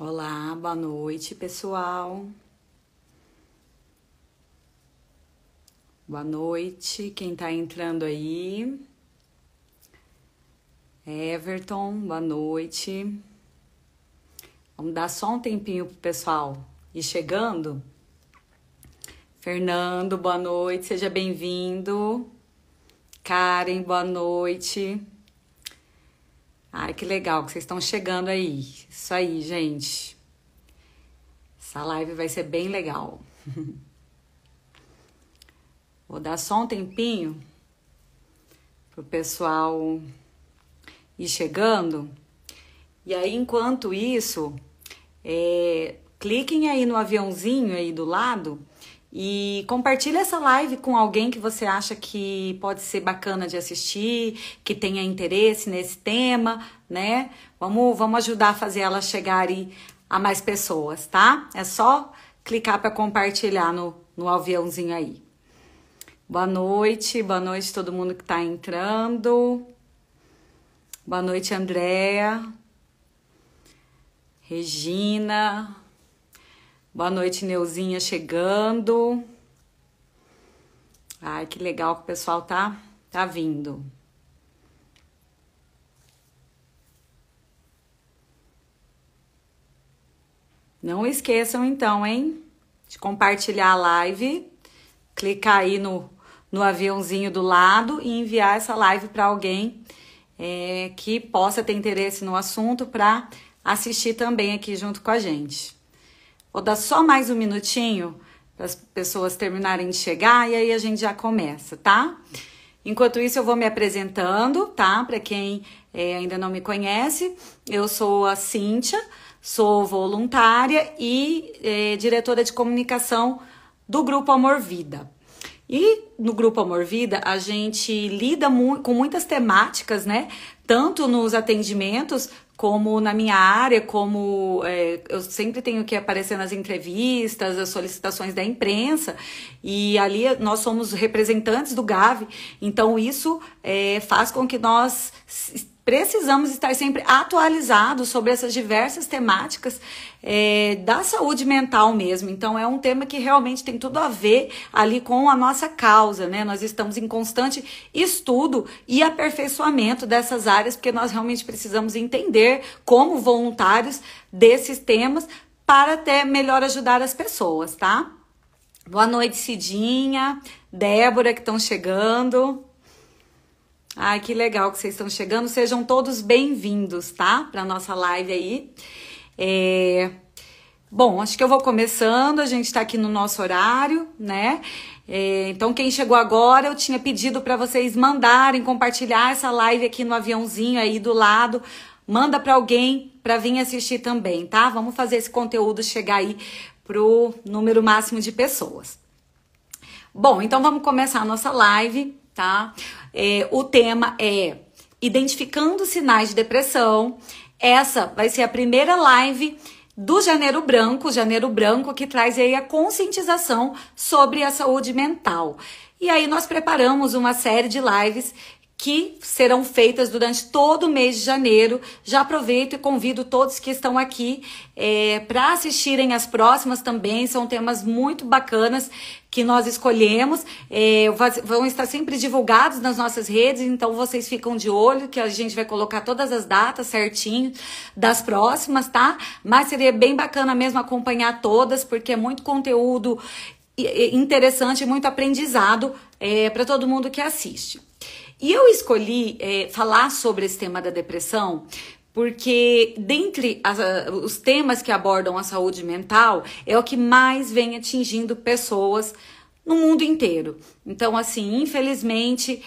Olá, boa noite, pessoal. Boa noite, quem tá entrando aí? Everton, boa noite. Vamos dar só um tempinho pro pessoal ir chegando. Fernando, boa noite, seja bem-vindo. Karen, boa noite. Ai, que legal que vocês estão chegando aí. Isso aí, gente. Essa live vai ser bem legal. Vou dar só um tempinho pro pessoal ir chegando. E aí, enquanto isso, cliquem aí no aviãozinho aí do lado e compartilhe essa live com alguém que você acha que pode ser bacana de assistir, que tenha interesse nesse tema, né? Vamos ajudar a fazer ela chegar aí a mais pessoas, tá? É só clicar para compartilhar no aviãozinho aí. Boa noite todo mundo que tá entrando. Boa noite, Andréa. Regina. Boa noite, Neuzinha chegando. Ai, que legal que o pessoal tá vindo. Não esqueçam então, hein? De compartilhar a live, clicar aí no aviãozinho do lado e enviar essa live para alguém que possa ter interesse no assunto para assistir também aqui junto com a gente. Vou dar só mais um minutinho para as pessoas terminarem de chegar e aí a gente já começa, tá? Enquanto isso, eu vou me apresentando, tá? Para quem ainda não me conhece, eu sou a Cíntia, sou voluntária e diretora de comunicação do Grupo Amor Vida. E no Grupo Amor Vida, a gente lida com muitas temáticas, né? Tanto nos atendimentos, como na minha área, como eu sempre tenho que aparecer nas entrevistas, as solicitações da imprensa, e ali nós somos representantes do GAV, então isso faz com que nós precisamos estar sempre atualizados sobre essas diversas temáticas da saúde mental mesmo. Então, é um tema que realmente tem tudo a ver ali com a nossa causa, né? Nós estamos em constante estudo e aperfeiçoamento dessas áreas, porque nós realmente precisamos entender como voluntários desses temas para até melhor ajudar as pessoas, tá? Boa noite, Cidinha, Débora, que estão chegando. Ai, que legal que vocês estão chegando. Sejam todos bem-vindos, tá? Para nossa live aí. Bom, acho que eu vou começando. A gente tá aqui no nosso horário, né? Então, quem chegou agora, eu tinha pedido para vocês mandarem, compartilhar essa live aqui no aviãozinho aí do lado. Manda para alguém para vir assistir também, tá? Vamos fazer esse conteúdo chegar aí pro número máximo de pessoas. Bom, então vamos começar a nossa live, tá? O tema é Identificando Sinais de Depressão. Essa vai ser a primeira live do Janeiro Branco que traz aí a conscientização sobre a saúde mental. E aí nós preparamos uma série de lives que serão feitas durante todo o mês de janeiro. Já aproveito e convido todos que estão aqui para assistirem as próximas também. São temas muito bacanas que nós escolhemos. Vão estar sempre divulgados nas nossas redes, então vocês ficam de olho que a gente vai colocar todas as datas certinho das próximas, tá? Mas seria bem bacana mesmo acompanhar todas, porque é muito conteúdo interessante, muito aprendizado para todo mundo que assiste. E eu escolhi falar sobre esse tema da depressão porque, dentre os temas que abordam a saúde mental, é o que mais vem atingindo pessoas no mundo inteiro. Então, assim, infelizmente,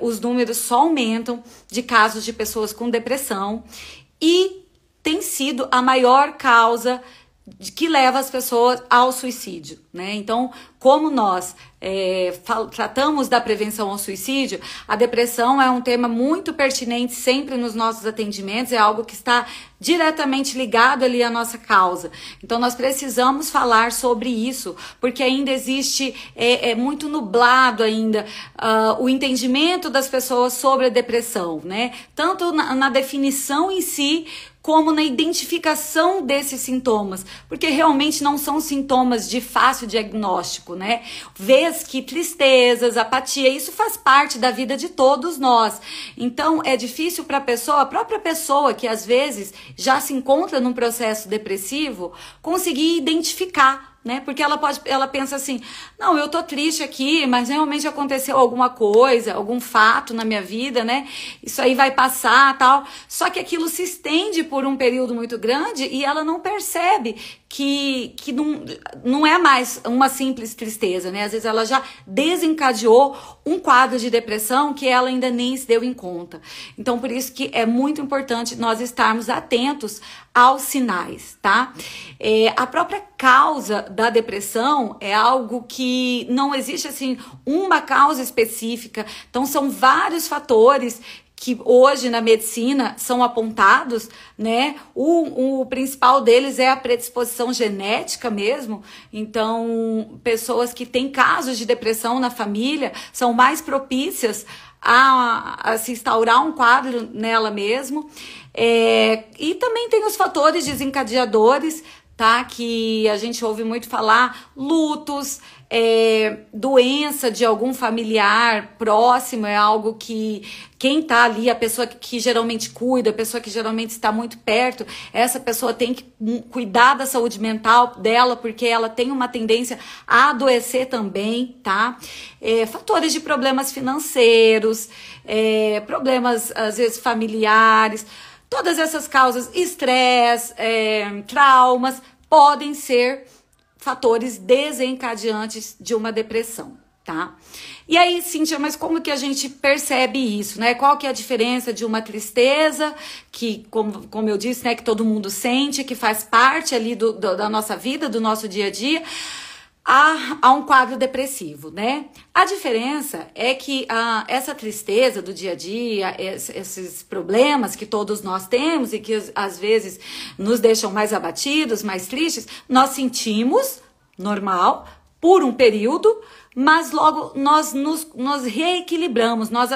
os números só aumentam de casos de pessoas com depressão e tem sido a maior causa que leva as pessoas ao suicídio. né? Então, como nós tratamos da prevenção ao suicídio, a depressão é um tema muito pertinente sempre nos nossos atendimentos, é algo que está diretamente ligado ali à nossa causa. Então, nós precisamos falar sobre isso, porque ainda existe, muito nublado ainda o entendimento das pessoas sobre a depressão, né? Tanto na definição em si, como na identificação desses sintomas, porque realmente não são sintomas de fácil diagnóstico, né? Vês que tristezas, apatia, isso faz parte da vida de todos nós. Então, é difícil para a própria pessoa que às vezes já se encontra num processo depressivo, conseguir identificar, né? Porque ela pensa assim, não, eu tô triste aqui, mas realmente aconteceu alguma coisa, algum fato na minha vida, né? Isso aí vai passar, tal. Só que aquilo se estende por um período muito grande e ela não percebe que não é mais uma simples tristeza, né? Às vezes ela já desencadeou um quadro de depressão que ela ainda nem se deu em conta. Então, por isso que é muito importante nós estarmos atentos aos sinais, tá? A própria causa da depressão é algo que não existe, assim, uma causa específica. Então, são vários fatores que hoje na medicina são apontados, né? O principal deles é a predisposição genética mesmo. Então, pessoas que têm casos de depressão na família são mais propícias a se instaurar um quadro nela mesmo. E também tem os fatores desencadeadores, tá? Que a gente ouve muito falar, lutos, doença de algum familiar próximo, é algo que quem tá ali, a pessoa que geralmente cuida, a pessoa que geralmente está muito perto, essa pessoa tem que cuidar da saúde mental dela, porque ela tem uma tendência a adoecer também, tá? Fatores de problemas financeiros, problemas às vezes familiares, todas essas causas, estresse, traumas, podem ser fatores desencadeantes de uma depressão, tá? E aí, Cíntia, mas como que a gente percebe isso, né? Qual que é a diferença de uma tristeza, que, como eu disse, né, que todo mundo sente, que faz parte ali da nossa vida, do nosso dia a dia, a um quadro depressivo, né? A diferença é que essa tristeza do dia a dia, esses problemas que todos nós temos e que às vezes nos deixam mais abatidos, mais tristes, nós sentimos, normal, por um período, mas logo nós nos reequilibramos, nós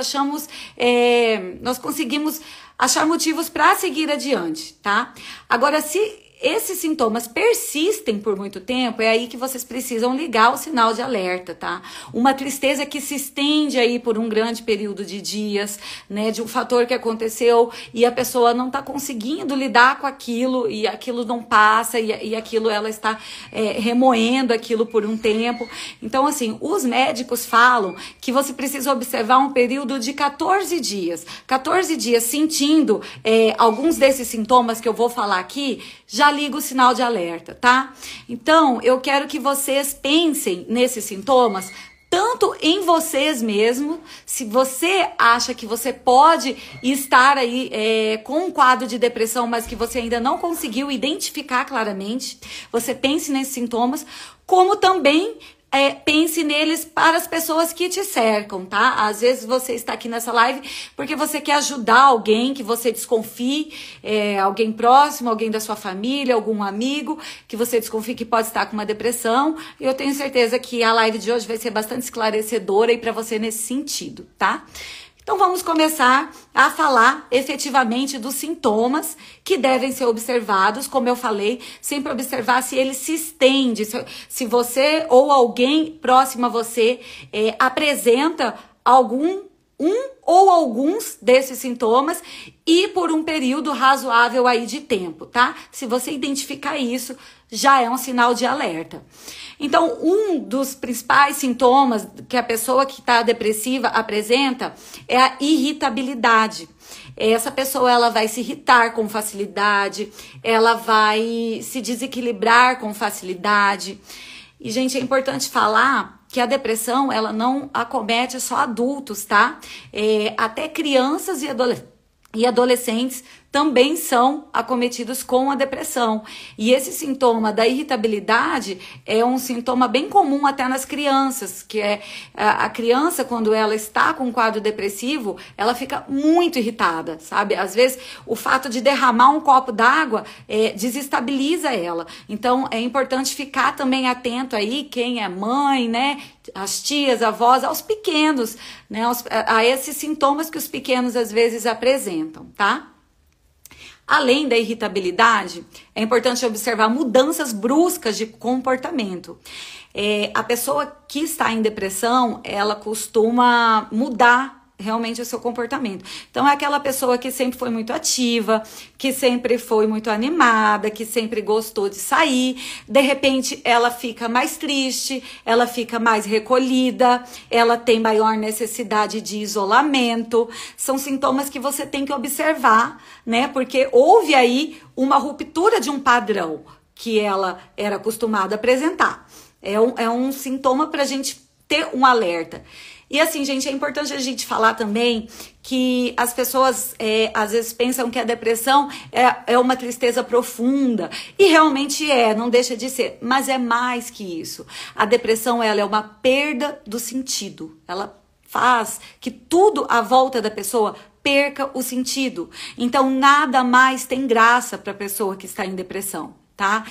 conseguimos achar motivos para seguir adiante, tá? Agora, se esses sintomas persistem por muito tempo, é aí que vocês precisam ligar o sinal de alerta, tá? Uma tristeza que se estende aí por um grande período de dias, né? De um fator que aconteceu e a pessoa não tá conseguindo lidar com aquilo e aquilo não passa e aquilo ela está remoendo aquilo por um tempo. Então, assim, os médicos falam que você precisa observar um período de 14 dias. 14 dias sentindo alguns desses sintomas que eu vou falar aqui, já liga o sinal de alerta, tá? Então, eu quero que vocês pensem nesses sintomas, tanto em vocês mesmos, se você acha que você pode estar aí com um quadro de depressão, mas que você ainda não conseguiu identificar claramente, você pense nesses sintomas, como também pense neles para as pessoas que te cercam, tá? Às vezes você está aqui nessa live porque você quer ajudar alguém que você desconfie, alguém próximo, alguém da sua família, algum amigo que você desconfie que pode estar com uma depressão. E eu tenho certeza que a live de hoje vai ser bastante esclarecedora aí para você nesse sentido, tá? Então vamos começar a falar efetivamente dos sintomas que devem ser observados. Como eu falei, sempre observar se ele se estende, se você ou alguém próximo a você apresenta um ou alguns desses sintomas e por um período razoável aí de tempo, tá? Se você identificar isso, já é um sinal de alerta. Então, um dos principais sintomas que a pessoa que está depressiva apresenta é a irritabilidade. Essa pessoa ela vai se irritar com facilidade, ela vai se desequilibrar com facilidade. E, gente, é importante falar que a depressão ela não acomete só adultos, tá? Até crianças e adolescentes também são acometidos com a depressão. E esse sintoma da irritabilidade é um sintoma bem comum até nas crianças, que é a criança, quando ela está com um quadro depressivo, ela fica muito irritada, sabe? Às vezes, o fato de derramar um copo d'água desestabiliza ela. Então, é importante ficar também atento aí, quem é mãe, né? As tias, avós, aos pequenos, né? A esses sintomas que os pequenos às vezes apresentam, tá? Além da irritabilidade, é importante observar mudanças bruscas de comportamento. A pessoa que está em depressão, ela costuma mudar realmente o seu comportamento. Então, é aquela pessoa que sempre foi muito ativa, que sempre foi muito animada, que sempre gostou de sair. De repente, ela fica mais triste, ela fica mais recolhida, ela tem maior necessidade de isolamento. São sintomas que você tem que observar, né? Porque houve aí uma ruptura de um padrão que ela era acostumada a apresentar. É um sintoma para a gente ter um alerta. E assim, gente, é importante a gente falar também que as pessoas às vezes pensam que a depressão é uma tristeza profunda. E realmente não deixa de ser. Mas é mais que isso. A depressão, ela é uma perda do sentido. Ela faz que tudo à volta da pessoa perca o sentido. Então, nada mais tem graça para a pessoa que está em depressão. Tá?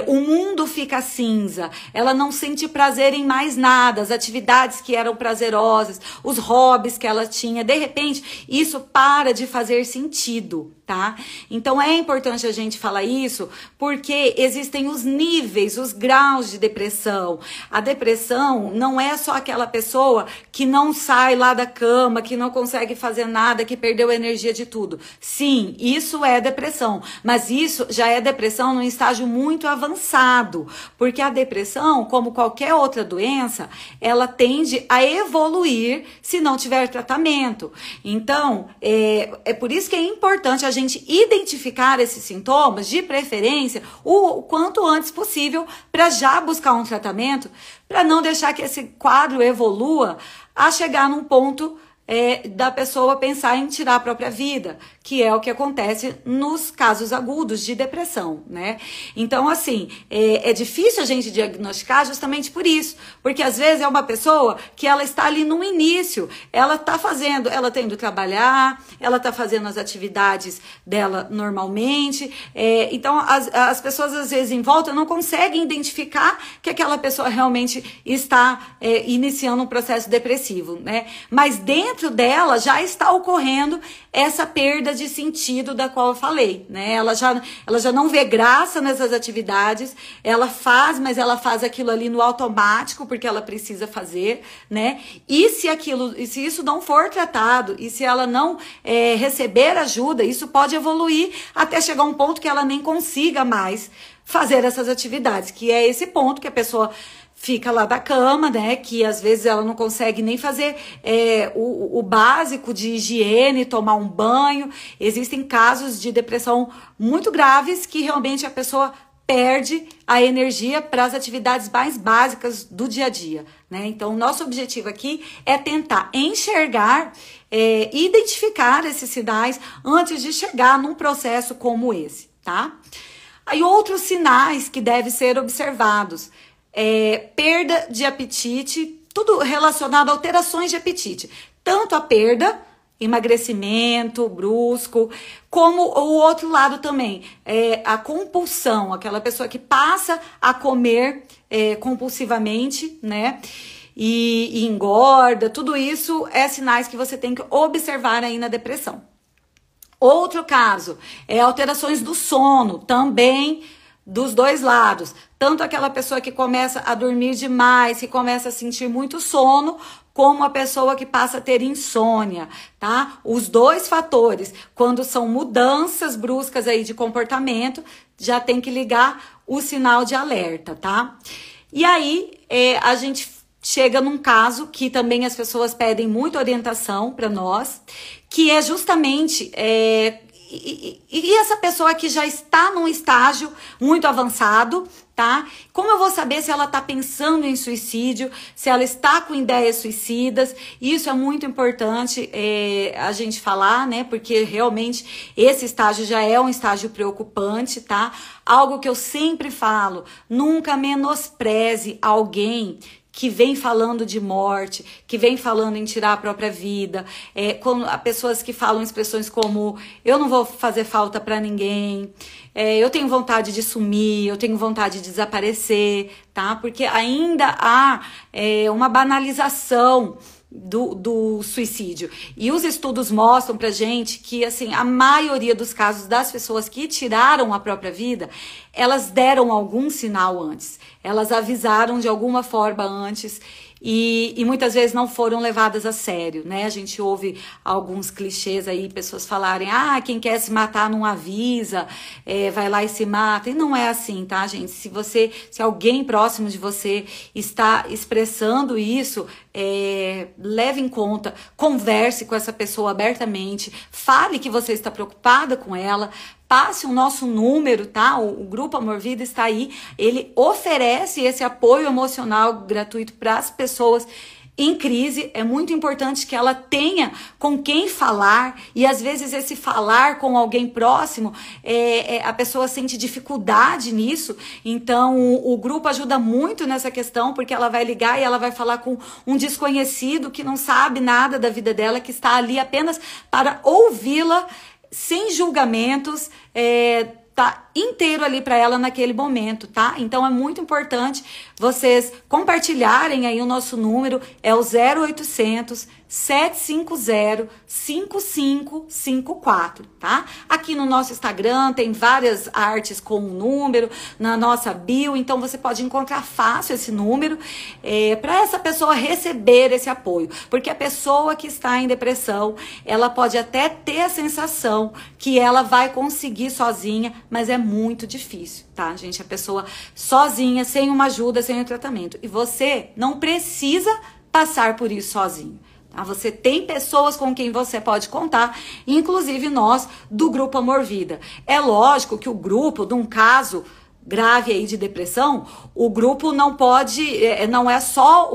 O mundo fica cinza, ela não sente prazer em mais nada, as atividades que eram prazerosas, os hobbies que ela tinha, de repente, isso para de fazer sentido, tá? Então é importante a gente falar isso, porque existem os níveis, os graus de depressão. A depressão não é só aquela pessoa que não sai lá da cama, que não consegue fazer nada, que perdeu a energia de tudo. Sim, isso é depressão, mas isso já é depressão num estágio muito avançado, porque a depressão, como qualquer outra doença, ela tende a evoluir se não tiver tratamento. Então, é por isso que é importante a gente identificar esses sintomas, de preferência, o quanto antes possível, para já buscar um tratamento, para não deixar que esse quadro evolua a chegar num ponto da pessoa pensar em tirar a própria vida, que é o que acontece nos casos agudos de depressão, né? Então, assim, é difícil a gente diagnosticar justamente por isso, porque às vezes é uma pessoa que ela está ali no início, ela tá indo trabalhar, ela tá fazendo as atividades dela normalmente, então as pessoas às vezes em volta não conseguem identificar que aquela pessoa realmente está iniciando um processo depressivo, né? Mas dentro dela já está ocorrendo essa perda de sentido da qual eu falei, né? Ela já não vê graça nessas atividades, ela faz, mas ela faz aquilo ali no automático, porque ela precisa fazer, né? E se isso não for tratado, e se ela não receber ajuda, isso pode evoluir até chegar a um ponto que ela nem consiga mais fazer essas atividades, que é esse ponto que a pessoa fica lá da cama, né, que às vezes ela não consegue nem fazer o básico de higiene, tomar um banho. Existem casos de depressão muito graves que realmente a pessoa perde a energia para as atividades mais básicas do dia a dia, né? Então, o nosso objetivo aqui é tentar enxergar, identificar esses sinais antes de chegar num processo como esse, tá? Aí, outros sinais que devem ser observados. Perda de apetite, tudo relacionado a alterações de apetite. Tanto a perda, emagrecimento brusco, como o outro lado também, a compulsão, aquela pessoa que passa a comer compulsivamente, né? E engorda, tudo isso é sinais que você tem que observar aí na depressão. Outro caso é alterações do sono, também dos dois lados. Tanto aquela pessoa que começa a dormir demais, que começa a sentir muito sono, como a pessoa que passa a ter insônia, tá? Os dois fatores, quando são mudanças bruscas aí de comportamento, já tem que ligar o sinal de alerta, tá? E aí, a gente chega num caso que também as pessoas pedem muita orientação para nós, que é justamente E essa pessoa que já está num estágio muito avançado, tá? Como eu vou saber se ela está pensando em suicídio, se ela está com ideias suicidas? Isso é muito importante a gente falar, né? Porque realmente esse estágio já é um estágio preocupante, tá? Algo que eu sempre falo, nunca menospreze alguém que vem falando de morte, que vem falando em tirar a própria vida, há pessoas que falam expressões como eu não vou fazer falta para ninguém, eu tenho vontade de sumir, eu tenho vontade de desaparecer, tá? Porque ainda há uma banalização do suicídio. E os estudos mostram pra gente que, assim, a maioria dos casos das pessoas que tiraram a própria vida, elas deram algum sinal antes. Elas avisaram de alguma forma antes e muitas vezes não foram levadas a sério, né? A gente ouve alguns clichês aí, pessoas falarem, quem quer se matar não avisa, vai lá e se mata. E não é assim, tá, gente? Se alguém próximo de você está expressando isso, leve em conta, converse com essa pessoa abertamente, fale que você está preocupada com ela, passe o nosso número, tá? O Grupo Amor Vida está aí, ele oferece esse apoio emocional gratuito para as pessoas em crise. É muito importante que ela tenha com quem falar, e às vezes esse falar com alguém próximo, a pessoa sente dificuldade nisso, então o grupo ajuda muito nessa questão, porque ela vai ligar e ela vai falar com um desconhecido que não sabe nada da vida dela, que está ali apenas para ouvi-la, sem julgamentos, tá inteiro ali para ela naquele momento, tá? Então é muito importante vocês compartilharem aí o nosso número, é o 0800 750 5554, tá? Aqui no nosso Instagram tem várias artes com o número, na nossa bio, então você pode encontrar fácil esse número para essa pessoa receber esse apoio, porque a pessoa que está em depressão, ela pode até ter a sensação que ela vai conseguir sozinha, mas é muito difícil, tá, gente? A pessoa sozinha, sem uma ajuda, sem um tratamento. E você não precisa passar por isso sozinho. Tá? Você tem pessoas com quem você pode contar, inclusive nós do Grupo Amor Vida. É lógico que o grupo, de um caso grave aí de depressão, o grupo não pode, não é só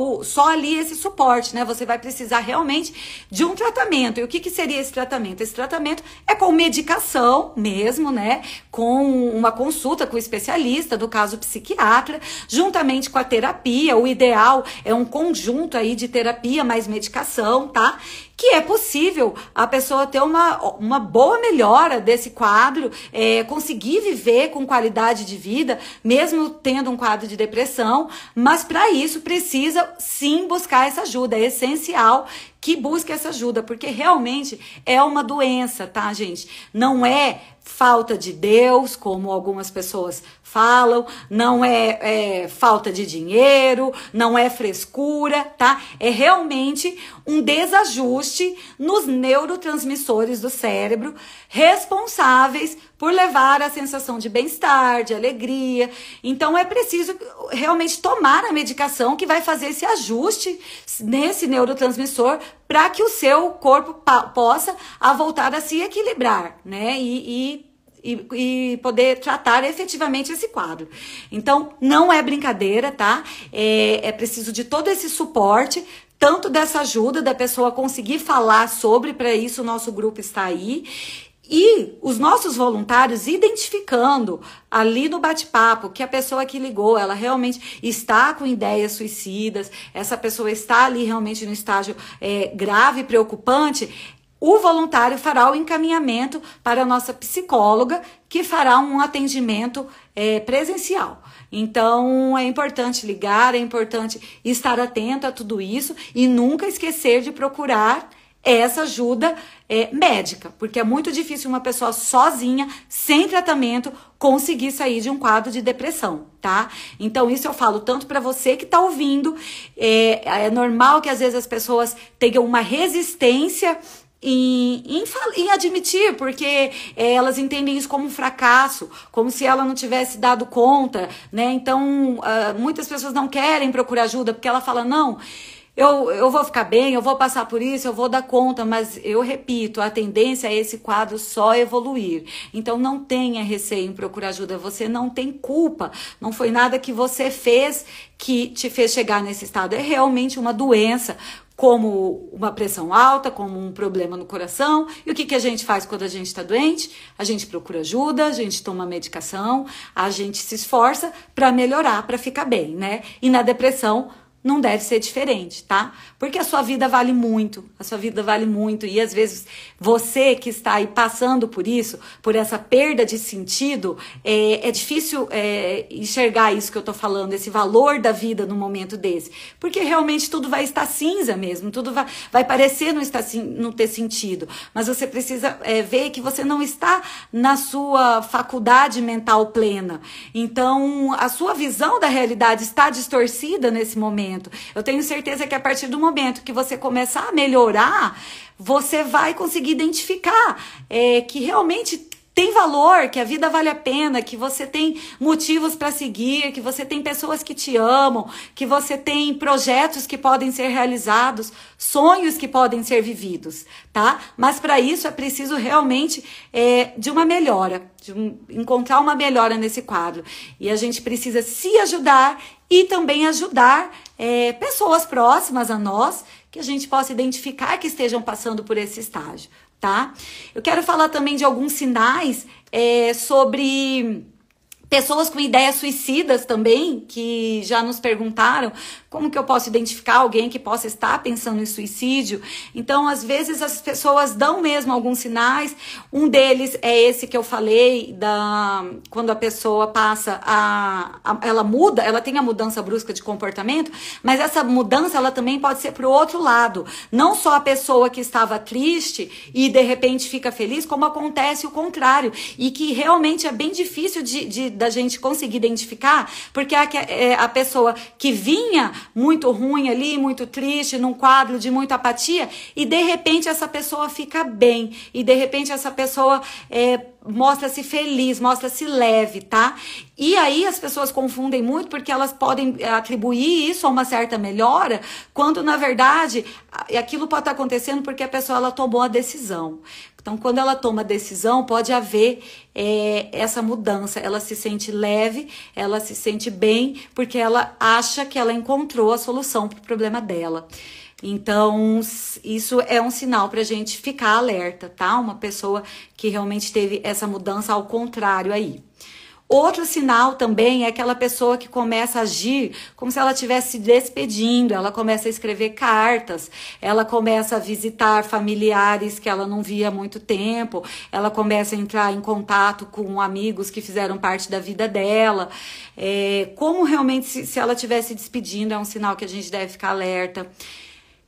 ali esse suporte, né? Você vai precisar realmente de um tratamento. E o que seria esse tratamento? Esse tratamento é com medicação mesmo, né? Com uma consulta com o especialista, do caso psiquiatra, juntamente com a terapia. O ideal é um conjunto aí de terapia mais medicação, tá? Que é possível a pessoa ter uma boa melhora desse quadro, conseguir viver com qualidade de vida, mesmo tendo um quadro de depressão, mas para isso precisa sim buscar essa ajuda, é essencial que busque essa ajuda, porque realmente é uma doença, tá, gente? Não é falta de Deus, como algumas pessoas falam, não é falta de dinheiro, não é frescura, tá? É realmente um desajuste nos neurotransmissores do cérebro, responsáveis por levar a sensação de bem-estar, de alegria. Então é preciso realmente tomar a medicação que vai fazer esse ajuste nesse neurotransmissor para que o seu corpo possa voltar a se equilibrar, né? E poder tratar efetivamente esse quadro. Então, não é brincadeira, tá? É preciso de todo esse suporte, tanto dessa ajuda da pessoa conseguir falar sobre, para isso o nosso grupo está aí, e os nossos voluntários identificando ali no bate-papo que a pessoa que ligou, ela realmente está com ideias suicidas, essa pessoa está ali realmente no estágio grave e preocupante. O voluntário fará o encaminhamento para a nossa psicóloga, que fará um atendimento presencial. Então, é importante ligar, é importante estar atento a tudo isso e nunca esquecer de procurar essa ajuda médica, porque é muito difícil uma pessoa sozinha, sem tratamento, conseguir sair de um quadro de depressão, tá? Então, isso eu falo tanto para você que tá ouvindo, é normal que às vezes as pessoas tenham uma resistência em admitir, porque elas entendem isso como um fracasso, como se ela não tivesse dado conta, né? Então, muitas pessoas não querem procurar ajuda, porque ela fala, não, eu vou ficar bem, eu vou passar por isso, eu vou dar conta, mas eu repito, a tendência é esse quadro só evoluir. Então não tenha receio em procurar ajuda, você não tem culpa, não foi nada que você fez que te fez chegar nesse estado, é realmente uma doença, como uma pressão alta, como um problema no coração. E o que a gente faz quando a gente está doente? A gente procura ajuda, a gente toma medicação, a gente se esforça para melhorar, para ficar bem, né? E na depressão não deve ser diferente, tá? Porque a sua vida vale muito, e às vezes você que está aí passando por isso, por essa perda de sentido, é difícil enxergar isso que eu tô falando, esse valor da vida no momento desse, porque realmente tudo vai estar cinza mesmo, tudo vai parecer não ter sentido, mas você precisa ver que você não está na sua faculdade mental plena, então a sua visão da realidade está distorcida nesse momento. Eu tenho certeza que a partir do momento que você começar a melhorar, você vai conseguir identificar que realmente tem valor, que a vida vale a pena, que você tem motivos para seguir, que você tem pessoas que te amam, que você tem projetos que podem ser realizados, sonhos que podem ser vividos, tá? Mas para isso é preciso realmente de uma melhora, encontrar uma melhora nesse quadro. E a gente precisa se ajudar e também ajudar pessoas próximas a nós, que a gente possa identificar que estejam passando por esse estágio. Tá? Eu quero falar também de alguns sinais sobre pessoas com ideias suicidas também, que já nos perguntaram como que eu posso identificar alguém que possa estar pensando em suicídio. Então, às vezes, as pessoas dão mesmo alguns sinais. Um deles é esse que eu falei, quando a pessoa passa ela muda, ela tem a mudança brusca de comportamento, mas essa mudança, ela também pode ser para o outro lado. Não só a pessoa que estava triste e, de repente, fica feliz, como acontece o contrário. E que realmente é bem difícil da gente conseguir identificar, porque a pessoa que vinha muito ruim ali, muito triste, num quadro de muita apatia, e de repente essa pessoa fica bem, e de repente essa pessoa mostra-se feliz, mostra-se leve, tá? E aí as pessoas confundem muito porque elas podem atribuir isso a uma certa melhora, quando na verdade aquilo pode estar acontecendo porque a pessoa ela tomou a decisão. Então, quando ela toma a decisão, pode haver essa mudança. Ela se sente leve, ela se sente bem, porque ela acha que ela encontrou a solução para o problema dela. Então, isso é um sinal para a gente ficar alerta, tá? Uma pessoa que realmente teve essa mudança ao contrário aí. Outro sinal também é aquela pessoa que começa a agir como se ela estivesse se despedindo, ela começa a escrever cartas, ela começa a visitar familiares que ela não via há muito tempo, ela começa a entrar em contato com amigos que fizeram parte da vida dela. Como realmente se ela estivesse se despedindo, é um sinal que a gente deve ficar alerta.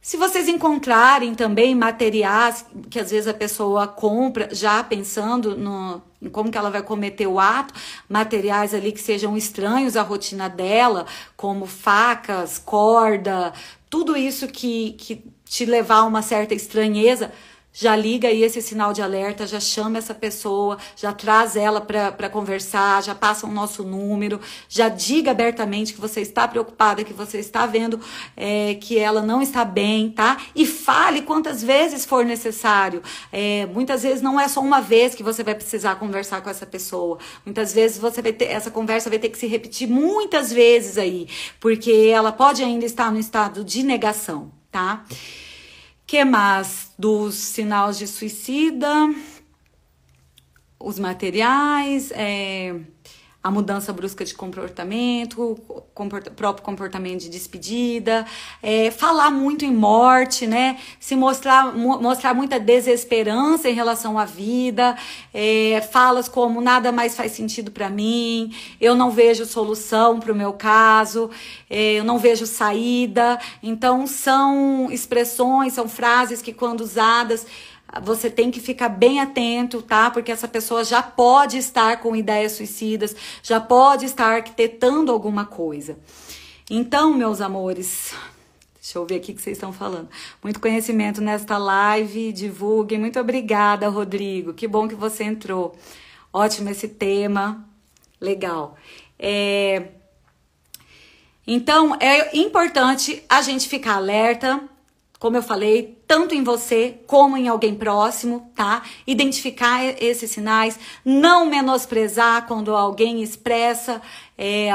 Se vocês encontrarem também materiais que às vezes a pessoa compra já pensando em como que ela vai cometer o ato, materiais ali que sejam estranhos à rotina dela, como facas, corda, tudo isso que te levar a uma certa estranheza, já liga aí esse sinal de alerta, já chama essa pessoa, já traz ela para conversar, já passa o nosso número, já diga abertamente que você está preocupada, que você está vendo que ela não está bem, tá? E fale quantas vezes for necessário. Muitas vezes não é só uma vez que você vai precisar conversar com essa pessoa. Muitas vezes essa conversa vai ter que se repetir muitas vezes aí, porque ela pode ainda estar no estado de negação, tá? Que mais? Dos sinais de suicida, os materiais, a mudança brusca de comportamento, o próprio comportamento de despedida, falar muito em morte, né? Se mostrar muita desesperança em relação à vida, falas como nada mais faz sentido para mim, eu não vejo solução para o meu caso, eu não vejo saída. Então são expressões, são frases que quando usadas você tem que ficar bem atento, tá? Porque essa pessoa já pode estar com ideias suicidas, já pode estar arquitetando alguma coisa. Então, meus amores, deixa eu ver aqui o que vocês estão falando. Muito conhecimento nesta live, divulguem. Muito obrigada, Rodrigo. Que bom que você entrou. Ótimo esse tema. Legal. Então, é importante a gente ficar alerta, como eu falei, tanto em você como em alguém próximo, tá? Identificar esses sinais, não menosprezar quando alguém expressa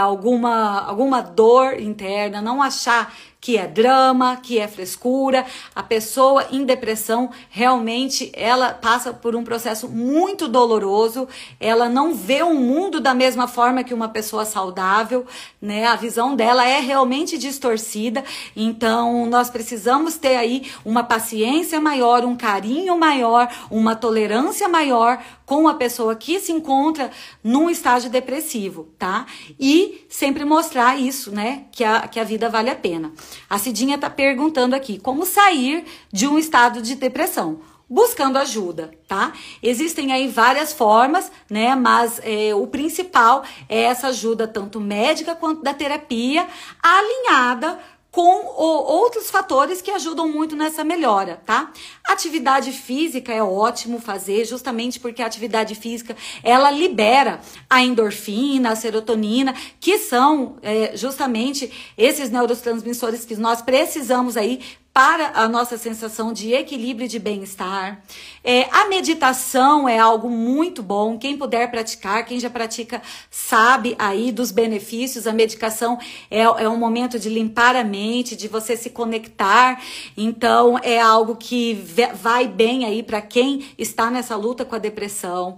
alguma dor interna, não achar que é drama, que é frescura. A pessoa em depressão, realmente, ela passa por um processo muito doloroso, ela não vê o mundo da mesma forma que uma pessoa saudável, né? A visão dela é realmente distorcida, então nós precisamos ter aí uma paciência maior, um carinho maior, uma tolerância maior com a pessoa que se encontra num estágio depressivo, tá? E sempre mostrar isso, né? Que a vida vale a pena. A Cidinha tá perguntando aqui, como sair de um estado de depressão? Buscando ajuda, tá? Existem aí várias formas, né? Mas o principal é essa ajuda tanto médica quanto da terapia, alinhada com outros fatores que ajudam muito nessa melhora, tá? Atividade física é ótimo fazer, justamente porque a atividade física, ela libera a endorfina, a serotonina, que são justamente esses neurotransmissores que nós precisamos aí para a nossa sensação de equilíbrio e de bem-estar. A meditação é algo muito bom, quem puder praticar, quem já pratica sabe aí dos benefícios. A medicação é um momento de limpar a mente, de você se conectar, então é algo que vai bem aí para quem está nessa luta com a depressão.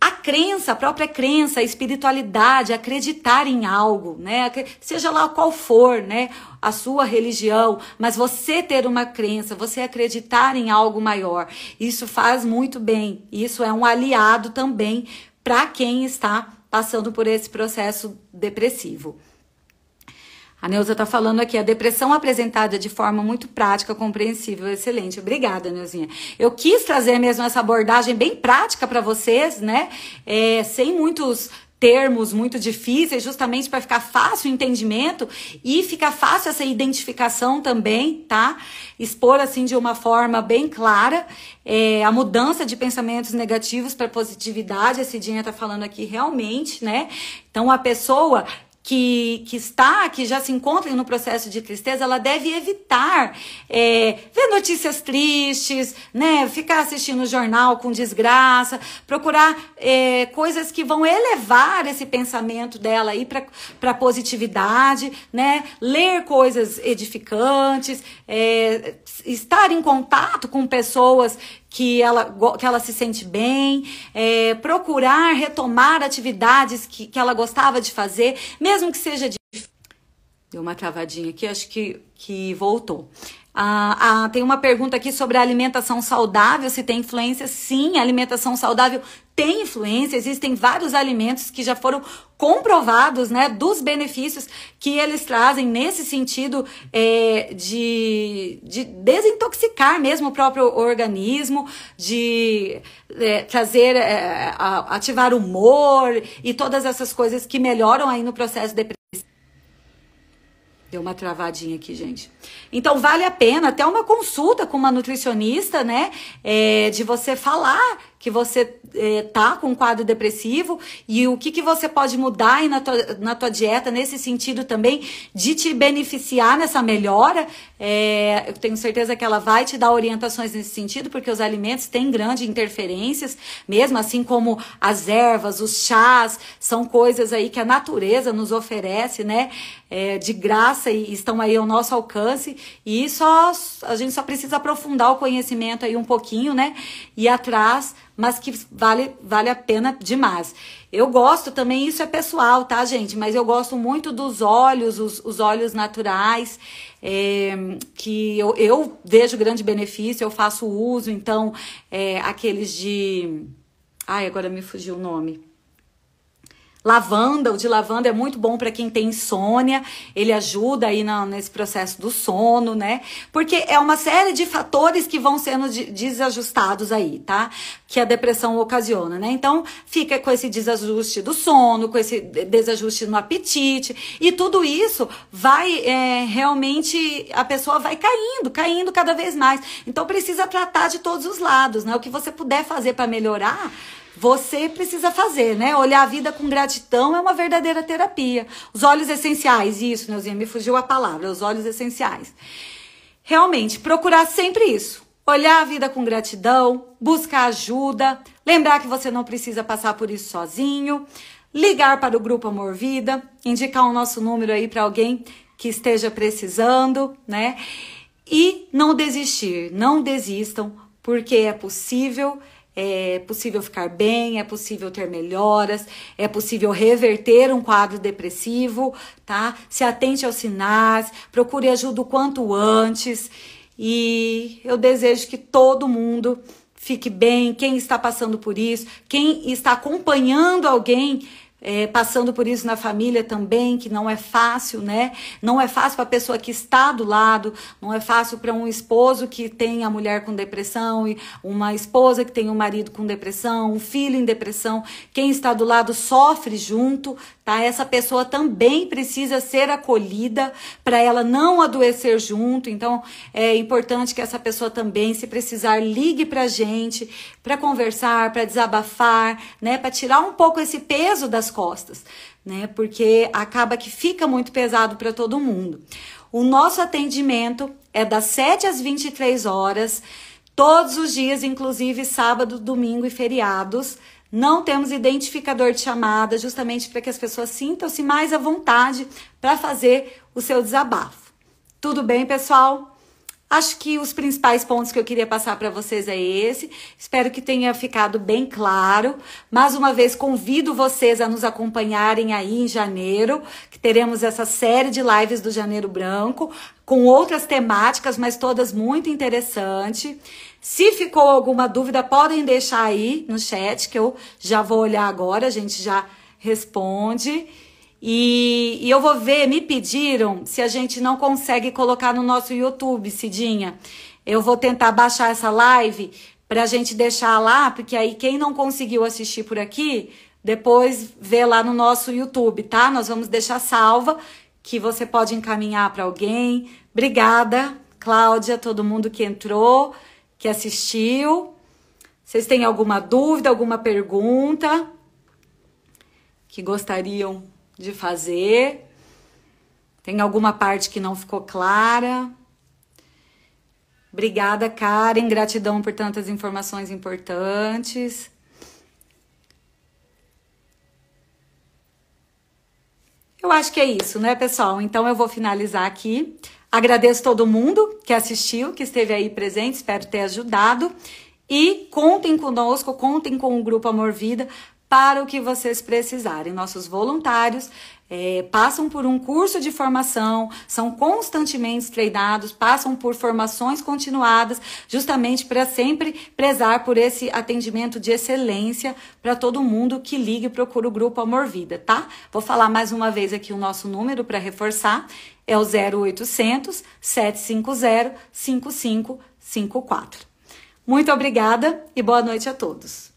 A crença, a própria crença, a espiritualidade, acreditar em algo, né? Seja lá qual for, né? A sua religião, mas você ter uma crença, você acreditar em algo maior, isso faz muito bem. Isso é um aliado também para quem está passando por esse processo depressivo. A Neuza tá falando aqui, a depressão apresentada de forma muito prática, compreensível, excelente. Obrigada, Neuzinha. Eu quis trazer mesmo essa abordagem bem prática para vocês, né? Sem muitos termos muito difíceis, justamente para ficar fácil o entendimento e ficar fácil essa identificação também, tá? Expor assim de uma forma bem clara a mudança de pensamentos negativos para positividade. A Cidinha tá falando aqui realmente, né? Então a pessoa que já se encontra no processo de tristeza, ela deve evitar ver notícias tristes, né? Ficar assistindo jornal com desgraça, procurar coisas que vão elevar esse pensamento dela aí para positividade, né? Ler coisas edificantes, estar em contato com pessoas que ela se sente bem, procurar retomar atividades que ela gostava de fazer, mesmo que seja difícil. Deu uma travadinha aqui, acho que voltou. Tem uma pergunta aqui sobre a alimentação saudável, se tem influência. Sim, a alimentação saudável tem influência, existem vários alimentos que já foram comprovados, né, dos benefícios que eles trazem nesse sentido de desintoxicar mesmo o próprio organismo, de trazer, ativar o humor e todas essas coisas que melhoram aí no processo depressivo. Deu uma travadinha aqui, gente. Então, vale a pena até uma consulta com uma nutricionista, né? De você falar que você tá com um quadro depressivo e o que você pode mudar aí na tua dieta, nesse sentido também, de te beneficiar nessa melhora. Eu tenho certeza que ela vai te dar orientações nesse sentido, porque os alimentos têm grandes interferências, mesmo assim como as ervas, os chás, são coisas aí que a natureza nos oferece, né? De graça e estão aí ao nosso alcance, e a gente só precisa aprofundar o conhecimento aí um pouquinho, né? Ir atrás, mas que vale a pena demais. Eu gosto também, isso é pessoal, tá, gente? Mas eu gosto muito dos óleos, os óleos naturais, que eu vejo grande benefício, eu faço uso, então, aqueles de... Ai, agora me fugiu o nome. Lavanda, o de lavanda é muito bom para quem tem insônia, ele ajuda aí nesse processo do sono, né? Porque é uma série de fatores que vão sendo desajustados aí, tá? Que a depressão ocasiona, né? Então, fica com esse desajuste do sono, com esse desajuste no apetite, e tudo isso vai realmente, a pessoa vai caindo cada vez mais. Então, precisa tratar de todos os lados, né? O que você puder fazer para melhorar, você precisa fazer, né? Olhar a vida com gratidão é uma verdadeira terapia. Os óleos essenciais, isso, Neuzinha, me fugiu a palavra, os óleos essenciais. Realmente, procurar sempre isso. Olhar a vida com gratidão, buscar ajuda, lembrar que você não precisa passar por isso sozinho, ligar para o Grupo Amor Vida, indicar o nosso número aí para alguém que esteja precisando, né? E não desistir, não desistam, porque é possível ficar bem, é possível ter melhoras, é possível reverter um quadro depressivo, tá? Se atente aos sinais, procure ajuda o quanto antes. E eu desejo que todo mundo fique bem, quem está passando por isso, quem está acompanhando alguém passando por isso na família também, que não é fácil, né? Não é fácil para a pessoa que está do lado, não é fácil para um esposo que tem a mulher com depressão, e uma esposa que tem um marido com depressão, um filho em depressão. Quem está do lado sofre junto, tá? Essa pessoa também precisa ser acolhida para ela não adoecer junto. Então, é importante que essa pessoa também, se precisar, ligue pra gente, para conversar, para desabafar, né? Para tirar um pouco esse peso das costas, né? Porque acaba que fica muito pesado para todo mundo. O nosso atendimento é das 7 às 23 horas, todos os dias, inclusive sábado, domingo e feriados. Não temos identificador de chamada, justamente para que as pessoas sintam-se mais à vontade para fazer o seu desabafo. Tudo bem, pessoal? Acho que os principais pontos que eu queria passar para vocês é esse. Espero que tenha ficado bem claro. Mais uma vez, convido vocês a nos acompanharem aí em janeiro, que teremos essa série de lives do Janeiro Branco, com outras temáticas, mas todas muito interessantes. Se ficou alguma dúvida, podem deixar aí no chat, que eu já vou olhar agora, a gente já responde. E eu vou ver, me pediram se a gente não consegue colocar no nosso YouTube, Cidinha. Eu vou tentar baixar essa live pra gente deixar lá, porque aí quem não conseguiu assistir por aqui, depois vê lá no nosso YouTube, tá? Nós vamos deixar salva, que você pode encaminhar para alguém. Obrigada, Cláudia, todo mundo que entrou, que assistiu. Vocês têm alguma dúvida, alguma pergunta que gostariam de fazer? Tem alguma parte que não ficou clara? Obrigada, Karen. Gratidão por tantas informações importantes. Eu acho que é isso, né, pessoal? Então eu vou finalizar aqui. Agradeço todo mundo que assistiu, que esteve aí presente. Espero ter ajudado. E contem conosco, contem com o Grupo Amor Vida para o que vocês precisarem. Nossos voluntários passam por um curso de formação, são constantemente treinados, passam por formações continuadas, justamente para sempre prezar por esse atendimento de excelência para todo mundo que liga e procura o Grupo Amor Vida, tá? Vou falar mais uma vez aqui o nosso número para reforçar, é o 0800 750 5554. Muito obrigada e boa noite a todos.